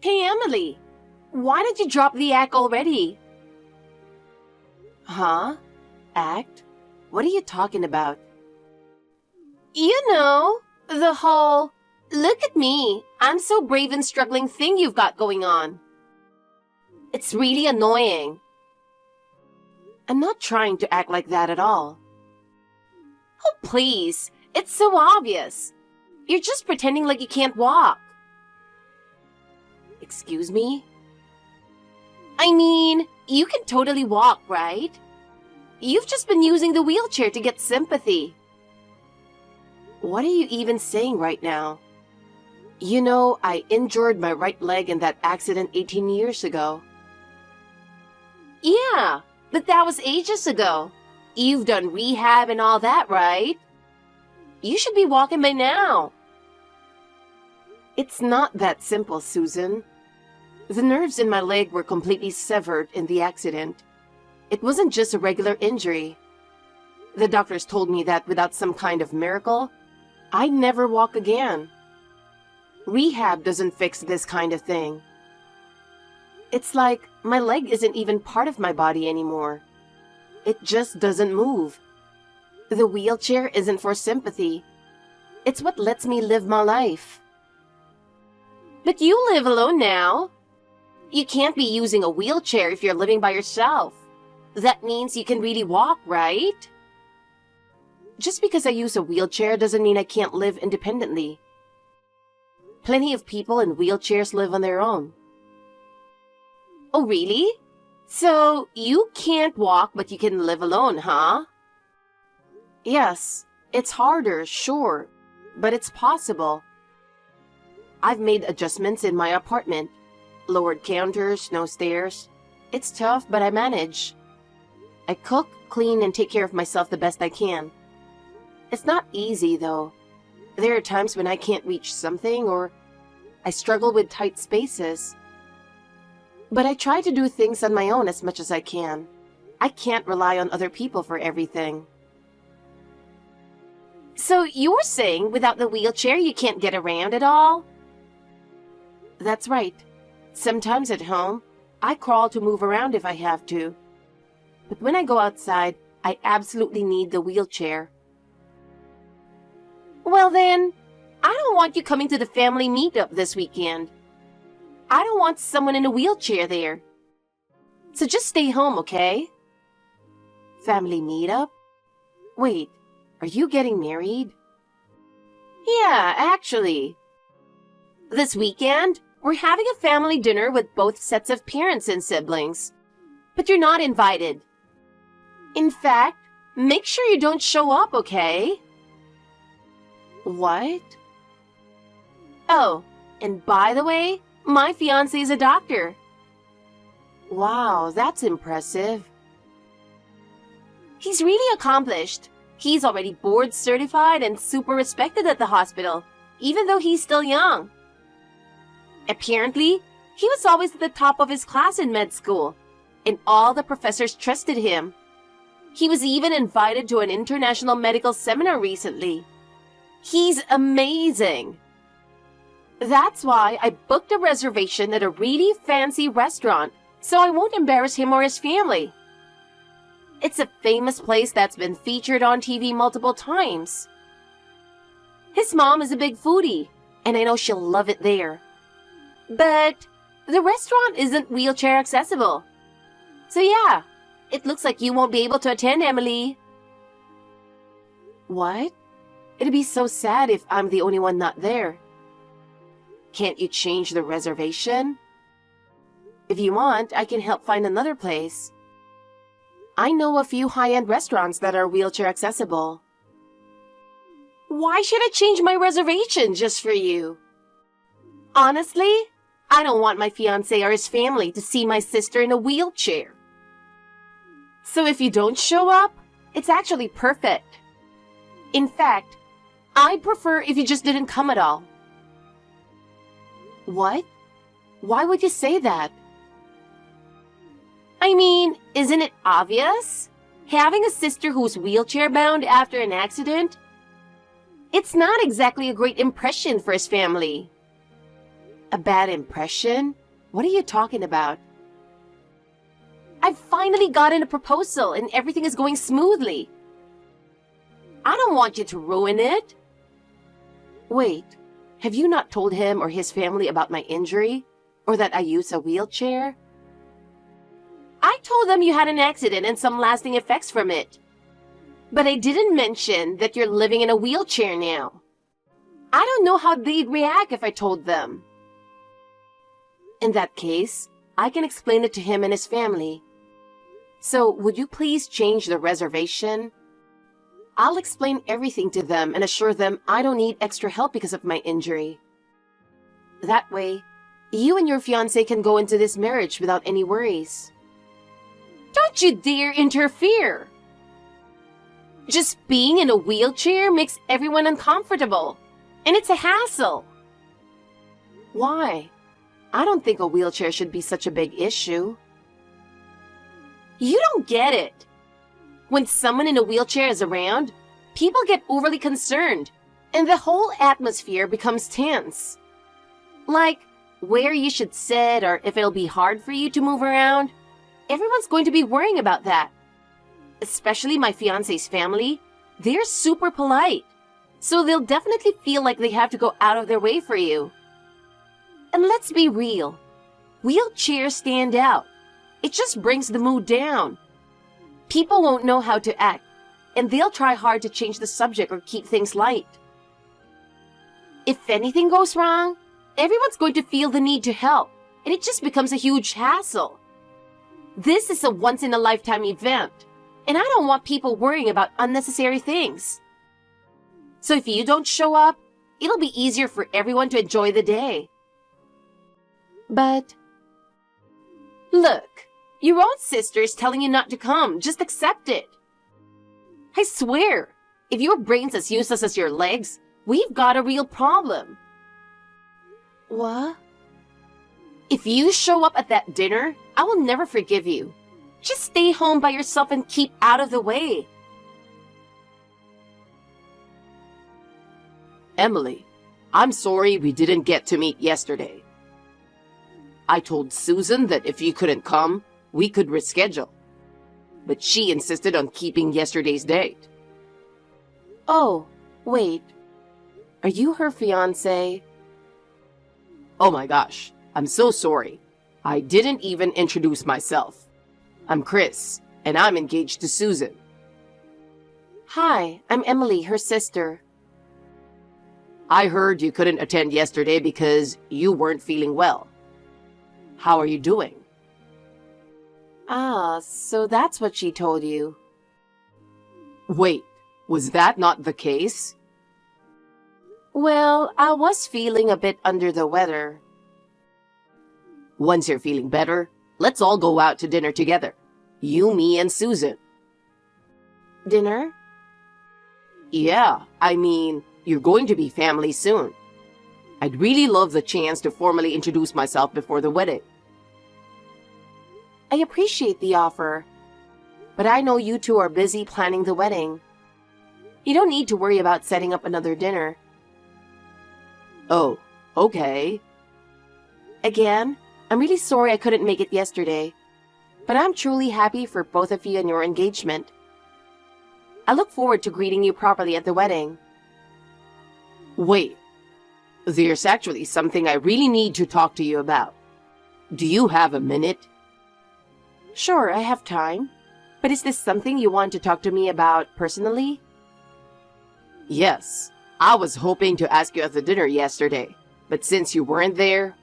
Hey, Emily, why did you drop the act already? Huh? Act? What are you talking about? You know, the whole, look at me, I'm so brave and struggling thing you've got going on. It's really annoying. I'm not trying to act like that at all. Oh, please, it's so obvious. You're just pretending like you can't walk. Excuse me? I mean, you can totally walk, right? You've just been using the wheelchair to get sympathy. What are you even saying right now? You know, I injured my right leg in that accident 18 years ago. Yeah, but that was ages ago. You've done rehab and all that, right? You should be walking by now. It's not that simple, Susan. The nerves in my leg were completely severed in the accident. It wasn't just a regular injury. The doctors told me that without some kind of miracle, I'd never walk again. Rehab doesn't fix this kind of thing. It's like my leg isn't even part of my body anymore. It just doesn't move. The wheelchair isn't for sympathy. It's what lets me live my life. But you live alone now. You can't be using a wheelchair if you're living by yourself. That means you can really walk, right? Just because I use a wheelchair doesn't mean I can't live independently. Plenty of people in wheelchairs live on their own. Oh, really? So, you can't walk, but you can live alone, huh? Yes, it's harder, sure, but it's possible. I've made adjustments in my apartment. Lowered counters, no stairs. It's tough, but I manage. I cook, clean, and take care of myself the best I can. It's not easy, though. There are times when I can't reach something, or I struggle with tight spaces. But I try to do things on my own as much as I can. I can't rely on other people for everything. So you're saying without the wheelchair you can't get around at all? That's right. Sometimes at home, I crawl to move around if I have to. But when I go outside, I absolutely need the wheelchair. Well then, I don't want you coming to the family meetup this weekend. I don't want someone in a wheelchair there. So just stay home, okay? Family meetup? Wait, are you getting married? Yeah, actually. This weekend, we're having a family dinner with both sets of parents and siblings. But you're not invited. In fact, make sure you don't show up, okay? What? Oh, and by the way, my fiancé is a doctor. Wow, that's impressive. He's really accomplished. He's already board certified and super respected at the hospital, even though he's still young. Apparently, he was always at the top of his class in med school, and all the professors trusted him. He was even invited to an international medical seminar recently. He's amazing. That's why I booked a reservation at a really fancy restaurant, so I won't embarrass him or his family. It's a famous place that's been featured on TV multiple times. His mom is a big foodie, and I know she'll love it there. But the restaurant isn't wheelchair accessible. So yeah, it looks like you won't be able to attend, Emily. What? It'd be so sad if I'm the only one not there. Can't you change the reservation? If you want, I can help find another place. I know a few high-end restaurants that are wheelchair accessible. Why should I change my reservation just for you? Honestly, I don't want my fiancé or his family to see my sister in a wheelchair. So if you don't show up, it's actually perfect. In fact, I'd prefer if you just didn't come at all. What? Why would you say that? I mean, isn't it obvious? Having a sister who's wheelchair-bound after an accident? It's not exactly a great impression for his family. A bad impression? What are you talking about? I've finally gotten a proposal and everything is going smoothly. I don't want you to ruin it. Wait, have you not told him or his family about my injury? Or that I use a wheelchair? I told them you had an accident and some lasting effects from it. But I didn't mention that you're living in a wheelchair now. I don't know how they'd react if I told them. In that case, I can explain it to him and his family. So, would you please change the reservation? I'll explain everything to them and assure them I don't need extra help because of my injury. That way, you and your fiancé can go into this marriage without any worries. Don't you dare interfere! Just being in a wheelchair makes everyone uncomfortable, and it's a hassle. Why? I don't think a wheelchair should be such a big issue. You don't get it. When someone in a wheelchair is around, people get overly concerned, and the whole atmosphere becomes tense. Like, where you should sit or if it'll be hard for you to move around. Everyone's going to be worrying about that. Especially my fiancé's family. They're super polite. So they'll definitely feel like they have to go out of their way for you. And let's be real. Wheelchairs stand out. It just brings the mood down. People won't know how to act, and they'll try hard to change the subject or keep things light. If anything goes wrong, everyone's going to feel the need to help, and it just becomes a huge hassle. This is a once-in-a-lifetime event, and I don't want people worrying about unnecessary things. So if you don't show up, it'll be easier for everyone to enjoy the day. But, look, your own sister is telling you not to come. Just accept it. I swear, if your brain's as useless as your legs, we've got a real problem. What? If you show up at that dinner, I will never forgive you. Just stay home by yourself and keep out of the way. Emily, I'm sorry we didn't get to meet yesterday. I told Susan that if you couldn't come, we could reschedule. But she insisted on keeping yesterday's date. Oh, wait. Are you her fiancé? Oh my gosh, I'm so sorry. I didn't even introduce myself. I'm Chris, and I'm engaged to Susan. Hi, I'm Emily, her sister. I heard you couldn't attend yesterday because you weren't feeling well. How are you doing? Ah, so that's what she told you. Wait, was that not the case? Well, I was feeling a bit under the weather. Once you're feeling better, let's all go out to dinner together. You, me, and Susan. Dinner? Yeah, I mean, you're going to be family soon. I'd really love the chance to formally introduce myself before the wedding. I appreciate the offer, but I know you two are busy planning the wedding. You don't need to worry about setting up another dinner. Oh, okay. Again, I'm really sorry I couldn't make it yesterday, but I'm truly happy for both of you and your engagement. I look forward to greeting you properly at the wedding. Wait, there's actually something I really need to talk to you about. Do you have a minute? Sure, I have time. But is this something you want to talk to me about personally? Yes, I was hoping to ask you at the dinner yesterday, but since you weren't there...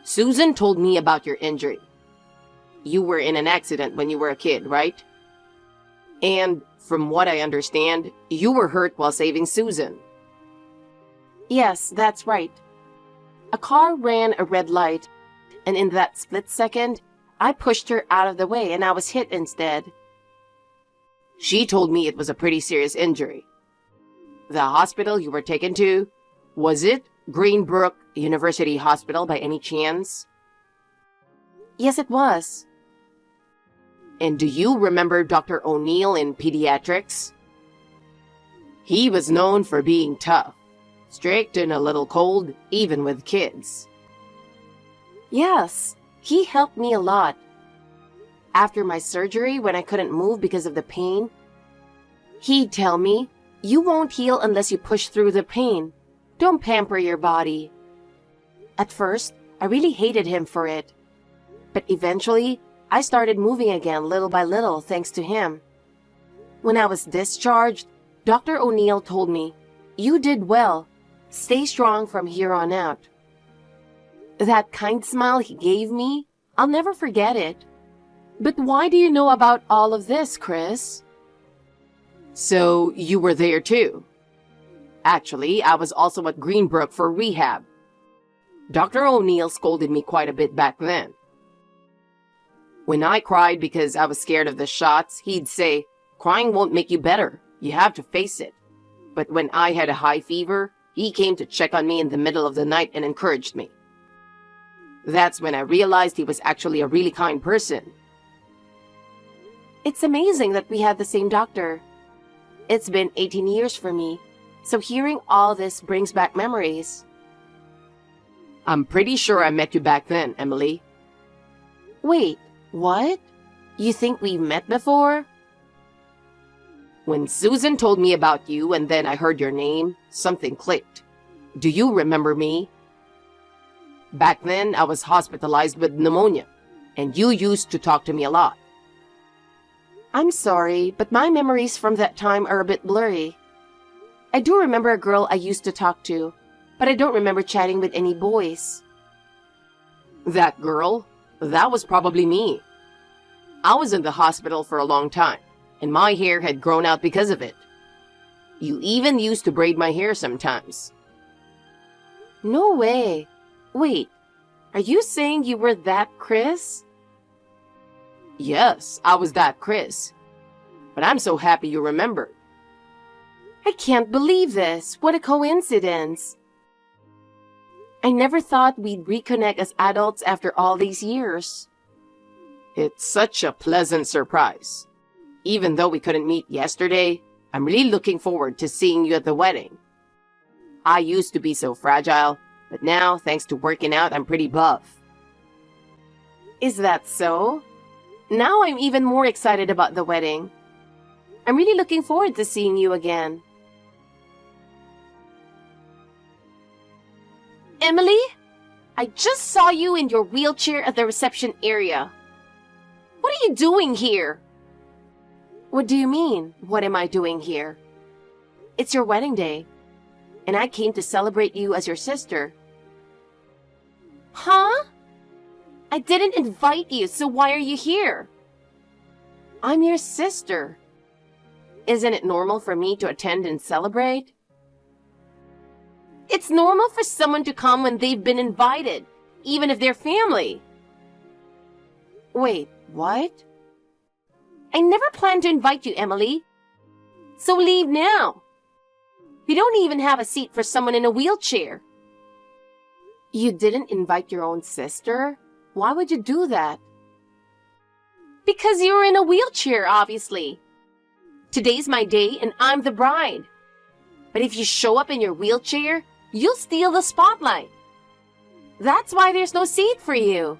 Susan told me about your injury. You were in an accident when you were a kid, right? And from what I understand, you were hurt while saving Susan. Yes, that's right. A car ran a red light, and in that split second, I pushed her out of the way and I was hit instead. She told me it was a pretty serious injury. The hospital you were taken to, was it Greenbrook University Hospital by any chance? Yes, it was. And do you remember Dr. O'Neill in pediatrics? He was known for being tough, Strict and a little cold, even with kids. Yes, he helped me a lot. After my surgery, when I couldn't move because of the pain, he'd tell me, "You won't heal unless you push through the pain. Don't pamper your body." At first, I really hated him for it. But eventually, I started moving again little by little thanks to him. When I was discharged, Dr. O'Neill told me, "You did well. Stay strong from here on out." That kind smile he gave me, I'll never forget it. But why do you know about all of this, Chris? So you were there too? Actually, I was also at Greenbrook for rehab. Dr. O'Neill scolded me quite a bit back then. When I cried because I was scared of the shots, he'd say, "Crying won't make you better. You have to face it." But when I had a high fever, he came to check on me in the middle of the night and encouraged me. That's when I realized he was actually a really kind person. It's amazing that we had the same doctor. It's been 18 years for me, so hearing all this brings back memories. I'm pretty sure I met you back then, Emily. Wait, what? You think we've met before? When Susan told me about you and then I heard your name, something clicked. Do you remember me? Back then, I was hospitalized with pneumonia, and you used to talk to me a lot. I'm sorry, but my memories from that time are a bit blurry. I do remember a girl I used to talk to, but I don't remember chatting with any boys. That girl? That was probably me. I was in the hospital for a long time, and my hair had grown out because of it. You even used to braid my hair sometimes. No way. Wait, are you saying you were that Chris? Yes, I was that Chris. But I'm so happy you remembered. I can't believe this. What a coincidence. I never thought we'd reconnect as adults after all these years. It's such a pleasant surprise. Even though we couldn't meet yesterday, I'm really looking forward to seeing you at the wedding. I used to be so fragile, but now, thanks to working out, I'm pretty buff. Is that so? Now I'm even more excited about the wedding. I'm really looking forward to seeing you again. Emily, I just saw you in your wheelchair at the reception area. What are you doing here? What do you mean, what am I doing here? It's your wedding day, and I came to celebrate you as your sister. Huh? I didn't invite you, so why are you here? I'm your sister. Isn't it normal for me to attend and celebrate? It's normal for someone to come when they've been invited, even if they're family. Wait, what? I never planned to invite you, Emily. So leave now. We don't even have a seat for someone in a wheelchair. You didn't invite your own sister? Why would you do that? Because you're in a wheelchair, obviously. Today's my day and I'm the bride. But if you show up in your wheelchair, you'll steal the spotlight. That's why there's no seat for you.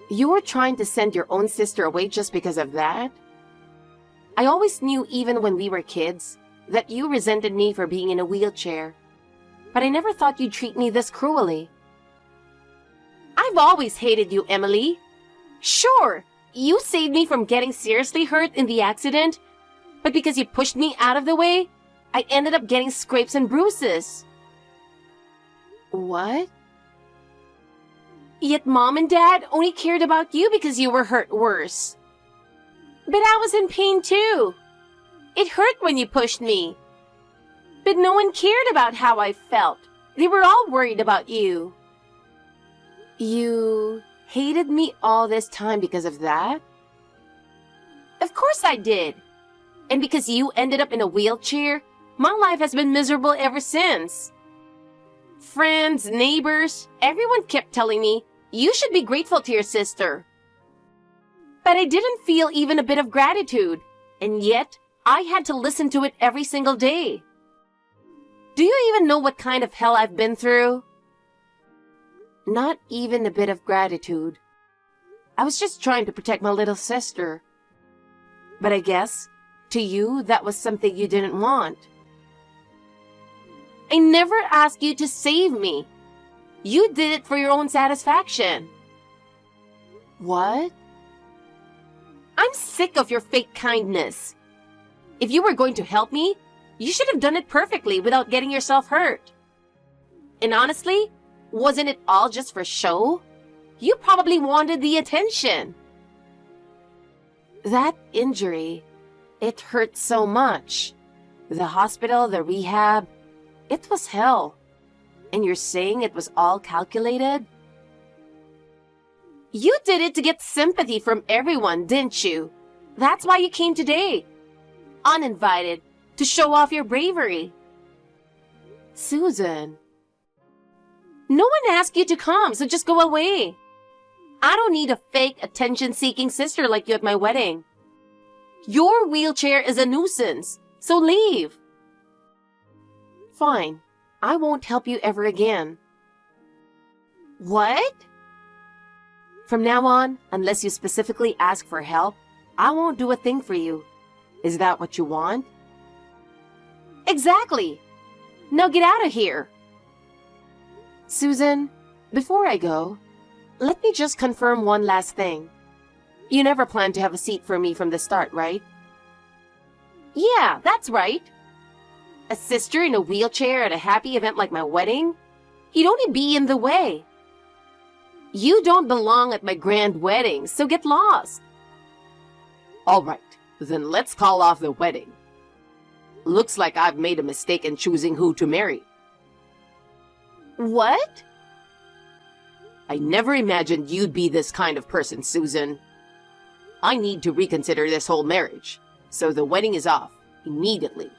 You were trying to send your own sister away just because of that? I always knew, even when we were kids, that you resented me for being in a wheelchair. But I never thought you'd treat me this cruelly. I've always hated you, Emily. Sure, you saved me from getting seriously hurt in the accident, but because you pushed me out of the way, I ended up getting scrapes and bruises. What? Yet Mom and Dad only cared about you because you were hurt worse. But I was in pain too. It hurt when you pushed me. But no one cared about how I felt. They were all worried about you. You hated me all this time because of that? Of course I did. And because you ended up in a wheelchair, my life has been miserable ever since. Friends, neighbors, everyone kept telling me, you should be grateful to your sister. But I didn't feel even a bit of gratitude, and yet I had to listen to it every single day. Do you even know what kind of hell I've been through? Not even a bit of gratitude. I was just trying to protect my little sister. But I guess, to you, that was something you didn't want. I never asked you to save me. You did it for your own satisfaction. What? I'm sick of your fake kindness. If you were going to help me, you should have done it perfectly without getting yourself hurt. And honestly, wasn't it all just for show? You probably wanted the attention. That injury, it hurt so much. The hospital, the rehab, it was hell. And you're saying it was all calculated? You did it to get sympathy from everyone, didn't you? That's why you came today. Uninvited, to show off your bravery. Susan. No one asked you to come, so just go away. I don't need a fake attention-seeking sister like you at my wedding. Your wheelchair is a nuisance, so leave. Fine. I won't help you ever again. What? From now on, unless you specifically ask for help, I won't do a thing for you. Is that what you want? Exactly. Now get out of here. Susan, before I go, let me just confirm one last thing. You never planned to have a seat for me from the start, right? Yeah, that's right. A sister in a wheelchair at a happy event like my wedding? You'd only be in the way. You don't belong at my grand wedding, so get lost. All right, then let's call off the wedding. Looks like I've made a mistake in choosing who to marry. What? I never imagined you'd be this kind of person, Susan. I need to reconsider this whole marriage, so the wedding is off immediately.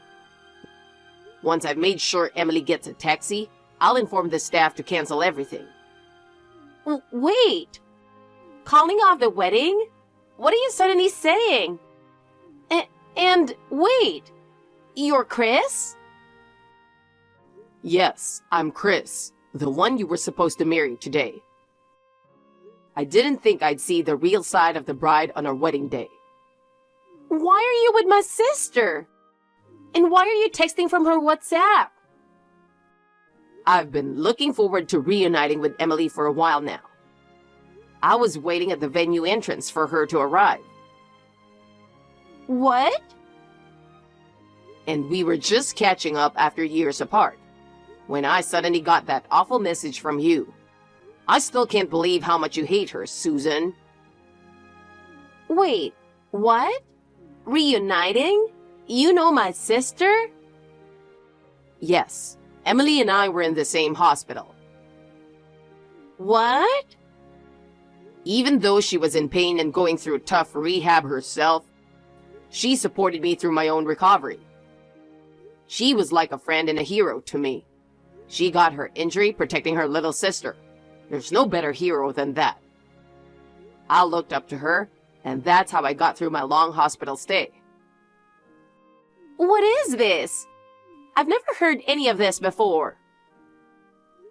Once I've made sure Emily gets a taxi, I'll inform the staff to cancel everything. Wait! Calling off the wedding? What are you suddenly saying? And wait! You're Chris? Yes, I'm Chris, the one you were supposed to marry today. I didn't think I'd see the real side of the bride on our wedding day. Why are you with my sister? And why are you texting from her WhatsApp? I've been looking forward to reuniting with Emily for a while now. I was waiting at the venue entrance for her to arrive. What? And we were just catching up after years apart, when I suddenly got that awful message from you. I still can't believe how much you hate her, Susan. Wait, what? Reuniting? You know my sister? Yes, Emily and I were in the same hospital. What? Even though she was in pain and going through tough rehab herself, she supported me through my own recovery. She was like a friend and a hero to me. She got her injury protecting her little sister. There's no better hero than that. I looked up to her, and that's how I got through my long hospital stay. What is this? I've never heard any of this before.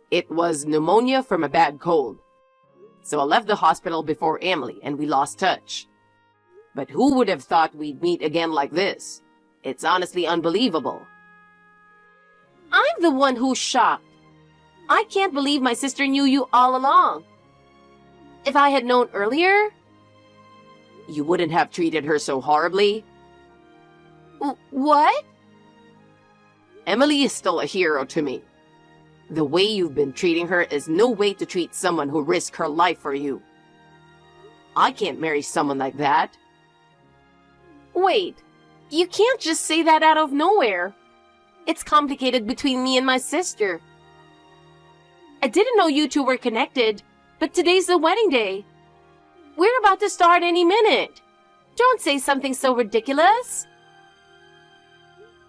It was pneumonia from a bad cold. So I left the hospital before Emily and we lost touch. But who would have thought we'd meet again like this? It's honestly unbelievable. I'm the one who's shocked. I can't believe my sister knew you all along. If I had known earlier... You wouldn't have treated her so horribly. What? Emily is still a hero to me. The way you've been treating her is no way to treat someone who risked her life for you. I can't marry someone like that. Wait, you can't just say that out of nowhere. It's complicated between me and my sister. I didn't know you two were connected, but today's the wedding day. We're about to start any minute. Don't say something so ridiculous.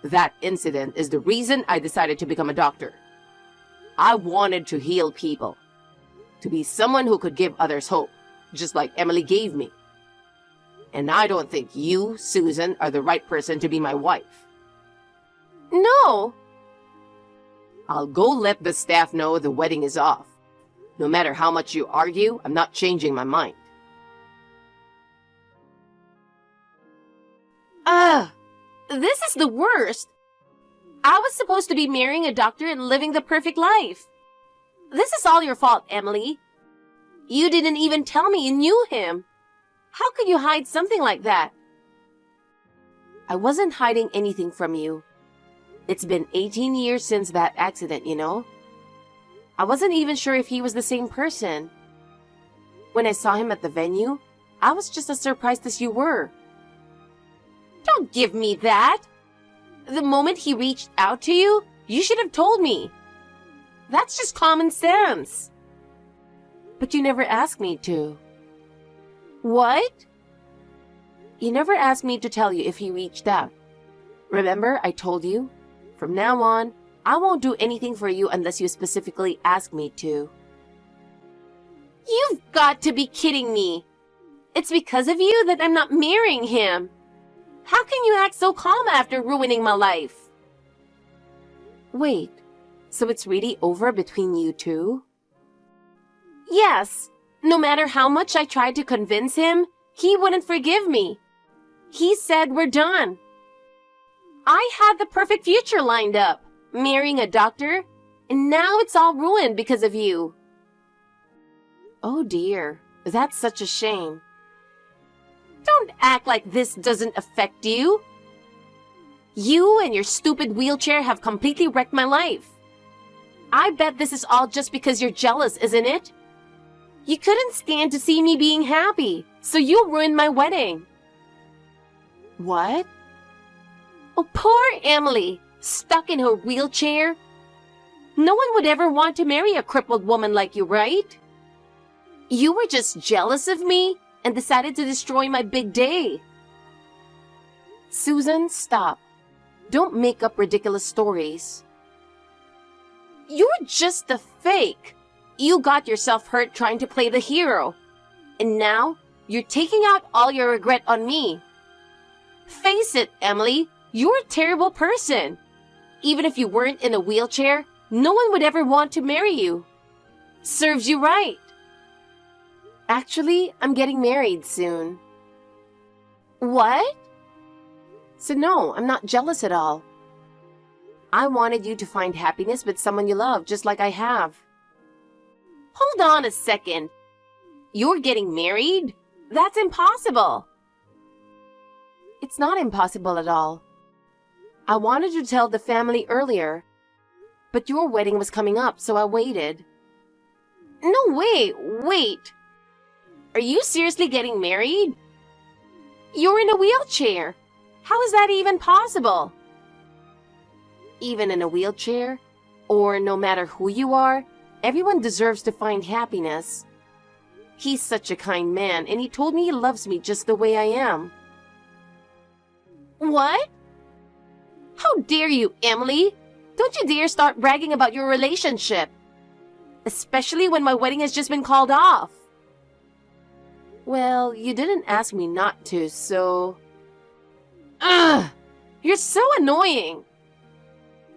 That incident is the reason I decided to become a doctor. I wanted to heal people, to be someone who could give others hope, just like Emily gave me. And I don't think you, Susan, are the right person to be my wife. No. I'll go let the staff know the wedding is off. No matter how much you argue, I'm not changing my mind. Ugh! This is the worst! I was supposed to be marrying a doctor and living the perfect life. This is all your fault, Emily. You didn't even tell me you knew him. How could you hide something like that? I wasn't hiding anything from you. It's been 18 years since that accident, you know? I wasn't even sure if he was the same person. When I saw him at the venue, I was just as surprised as you were. Don't give me that! The moment he reached out to you, you should have told me. That's just common sense. But you never asked me to. What? You never asked me to tell you if he reached out. Remember, I told you? From now on, I won't do anything for you unless you specifically ask me to. You've got to be kidding me. It's because of you that I'm not marrying him. How can you act so calm after ruining my life? Wait, so it's really over between you two? Yes. No matter how much I tried to convince him, he wouldn't forgive me. He said we're done. I had the perfect future lined up, marrying a doctor, and now it's all ruined because of you. Oh dear, that's such a shame. Don't act like this doesn't affect you. You and your stupid wheelchair have completely wrecked my life. I bet this is all just because you're jealous, isn't it? You couldn't stand to see me being happy, so you ruined my wedding. What? Oh, poor Emily, stuck in her wheelchair. No one would ever want to marry a crippled woman like you, right? You were just jealous of me and decided to destroy my big day. Susan, stop. Don't make up ridiculous stories. You're just a fake. You got yourself hurt trying to play the hero. And now, you're taking out all your regret on me. Face it, Emily, you're a terrible person. Even if you weren't in a wheelchair, no one would ever want to marry you. Serves you right. Actually, I'm getting married soon. What? So no, I'm not jealous at all. I wanted you to find happiness with someone you love, just like I have. Hold on a second. You're getting married? That's impossible. It's not impossible at all. I wanted to tell the family earlier, but your wedding was coming up, so I waited. No, wait. Are you seriously getting married? You're in a wheelchair. How is that even possible? Even in a wheelchair, or no matter who you are, everyone deserves to find happiness. He's such a kind man, and he told me he loves me just the way I am. What? How dare you, Emily? Don't you dare start bragging about your relationship. Especially when my wedding has just been called off. Well, you didn't ask me not to, so... Ugh! You're so annoying!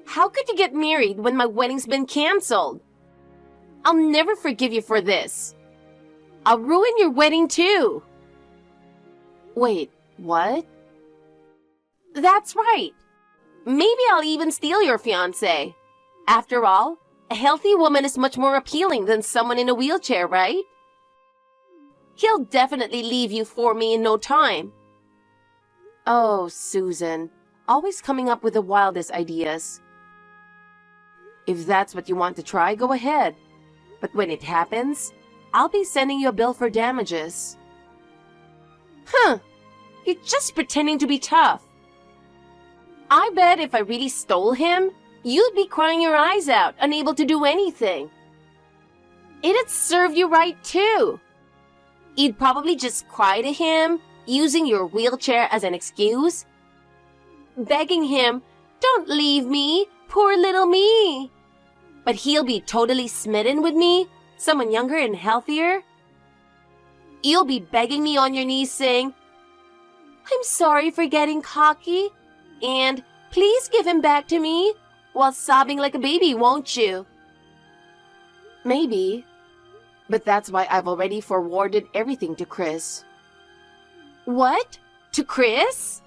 How could you get married when my wedding's been canceled? I'll never forgive you for this. I'll ruin your wedding too. Wait, what? That's right. Maybe I'll even steal your fiancé. After all, a healthy woman is much more appealing than someone in a wheelchair, right? He'll definitely leave you for me in no time. Oh, Susan, always coming up with the wildest ideas. If that's what you want to try, go ahead. But when it happens, I'll be sending you a bill for damages. Huh, you're just pretending to be tough. I bet if I really stole him, you'd be crying your eyes out, unable to do anything. It'd serve you right too. You'd probably just cry to him, using your wheelchair as an excuse, begging him, "Don't leave me, poor little me." But he'll be totally smitten with me, someone younger and healthier. You'll be begging me on your knees saying, "I'm sorry for getting cocky, and please give him back to me, while sobbing like a baby, won't you? Maybe. But that's why I've already forwarded everything to Chris. What? To Chris?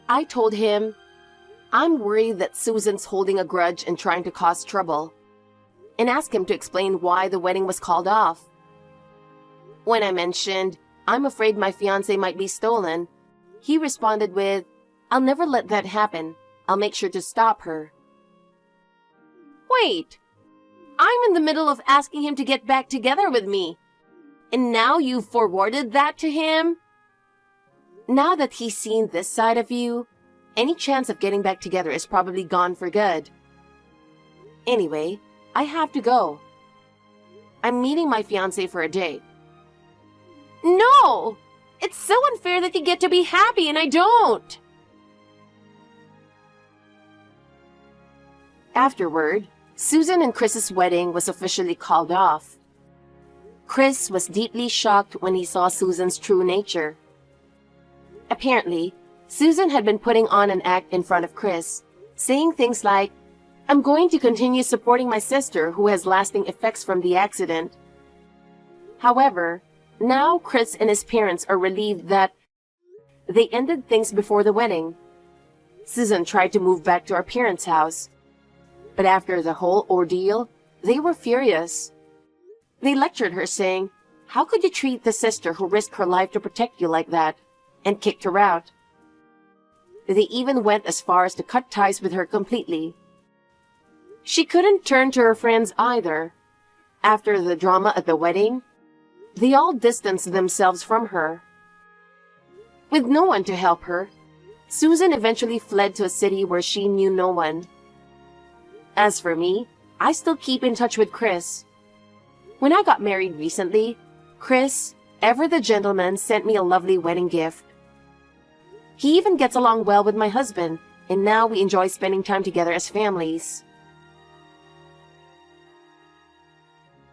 I told him, I'm worried that Susan's holding a grudge and trying to cause trouble, and asked him to explain why the wedding was called off. When I mentioned, I'm afraid my fiancé might be stolen, he responded with, I'll never let that happen. I'll make sure to stop her. Wait! I'm in the middle of asking him to get back together with me. And now you've forwarded that to him? Now that he's seen this side of you, any chance of getting back together is probably gone for good. Anyway, I have to go. I'm meeting my fiancé for a date. No! It's so unfair that you get to be happy and I don't! Afterward, Susan and Chris's wedding was officially called off. Chris was deeply shocked when he saw Susan's true nature. Apparently, Susan had been putting on an act in front of Chris, saying things like, I'm going to continue supporting my sister who has lasting effects from the accident. However, now Chris and his parents are relieved that they ended things before the wedding. Susan tried to move back to our parents' house, but after the whole ordeal, they were furious. They lectured her saying, how could you treat the sister who risked her life to protect you like that? And kicked her out. They even went as far as to cut ties with her completely. She couldn't turn to her friends either. After the drama at the wedding, they all distanced themselves from her. With no one to help her, Susan eventually fled to a city where she knew no one. As for me, I still keep in touch with Chris. When I got married recently, Chris, ever the gentleman, sent me a lovely wedding gift. He even gets along well with my husband, and now we enjoy spending time together as families.